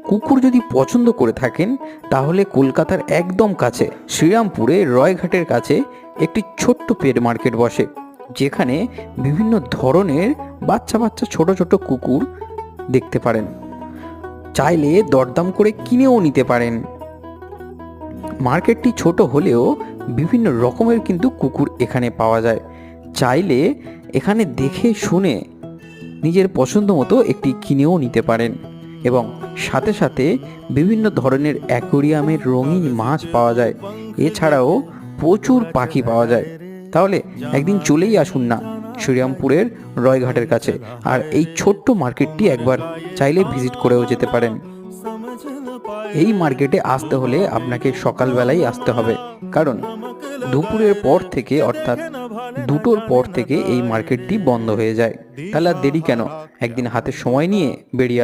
কুকুর যদি পছন্দ করে থাকেন তাহলে কলকাতার একদম কাছে শ্রীরামপুরে রয়ঘাটের কাছে একটি ছোট্ট পেট মার্কেট বসে, যেখানে বিভিন্ন ধরনের বাচ্চা বাচ্চা ছোট ছোট কুকুর দেখতে পারেন। চাইলে দরদাম করে কিনেও নিতে পারেন। মার্কেটটি ছোট হলেও বিভিন্ন রকমের কিন্তু কুকুর এখানে পাওয়া যায়। চাইলে এখানে দেখে শুনে নিজের পছন্দ মতো একটি কিনেও নিতে পারেন এবং সাথে সাথে বিভিন্ন ধরনের অ্যাকোরিয়ামের রঙিন মাছ পাওয়া যায়। এছাড়াও প্রচুর পাখি পাওয়া যায়। তাহলে একদিন চলেই আসুন না শ্রীরামপুরের রয়ঘাটের কাছে, আর এই ছোট্ট মার্কেটটি একবার চাইলে ভিজিট করেও যেতে পারেন। এই মার্কেটে আসতে হলে আপনাকে সকালবেলাই আসতে হবে, কারণ দুপুরের পর থেকে অর্থাৎ 2টোর পর থেকে এই মার্কেটটি বন্ধ হয়ে যায়। তাহলে আর দেরি কেন, একদিন হাতে সময় নিয়ে বেরিয়ে আসুন।